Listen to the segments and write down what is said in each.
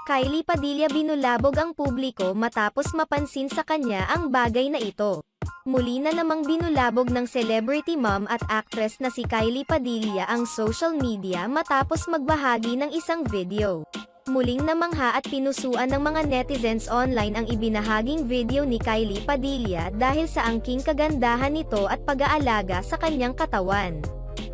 Kylie Padilla binulabog ang publiko matapos mapansin sa kanya ang bagay na ito. Muli na namang binulabog ng celebrity mom at actress na si Kylie Padilla ang social media matapos magbahagi ng isang video. Muling namangha at pinusuan ng mga netizens online ang ibinahaging video ni Kylie Padilla dahil sa angking kagandahan nito at pag-aalaga sa kanyang katawan.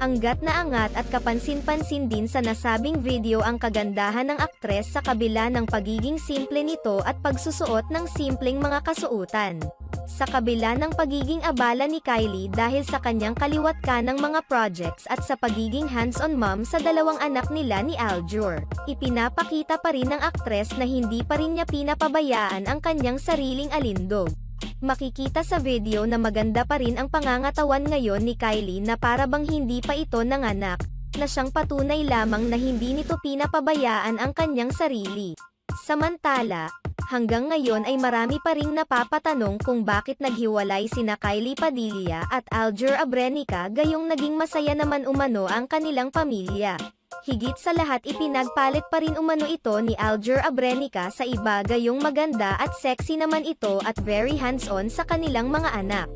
Angat na angat at kapansin-pansin din sa nasabing video ang kagandahan ng aktres sa kabila ng pagiging simple nito at pagsusuot ng simpleng mga kasuotan. Sa kabila ng pagiging abala ni Kylie dahil sa kanyang kaliwat kanang mga projects at sa pagiging hands-on mom sa dalawang anak nila ni Aljur, ipinapakita pa rin ng aktres na hindi pa rin niya pinapabayaan ang kanyang sariling alindog. Makikita sa video na maganda pa rin ang pangangatawan ngayon ni Kylie na para bang hindi pa ito nanganak, na siyang patunay lamang na hindi nito pinapabayaan ang kanyang sarili. Samantala, hanggang ngayon ay marami pa ring napapatanong kung bakit naghiwalay sina Kylie Padilla at Aljur Abrenica gayong naging masaya naman umano ang kanilang pamilya. Higit sa lahat ipinagpalit pa rin umano ito ni Aljur Abrenica sa iba gayong maganda at sexy naman ito at very hands-on sa kanilang mga anak.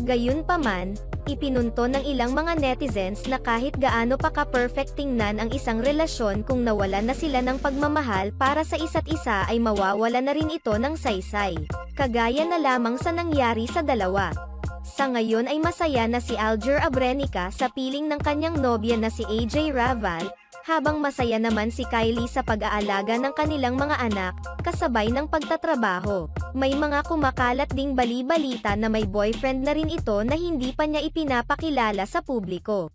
Gayunpaman, ipinunto ng ilang mga netizens na kahit gaano pa ka-perfect tingnan ang isang relasyon kung nawalan na sila ng pagmamahal para sa isa't isa ay mawawala na rin ito ng saysay. Kagaya na lamang sa nangyari sa dalawa. Sa ngayon ay masaya na si Aljur Abrenica sa piling ng kanyang nobya na si AJ Raval, habang masaya naman si Kylie sa pag-aalaga ng kanilang mga anak, kasabay ng pagtatrabaho. May mga kumakalat ding bali-balita na may boyfriend na rin ito na hindi pa niya ipinapakilala sa publiko.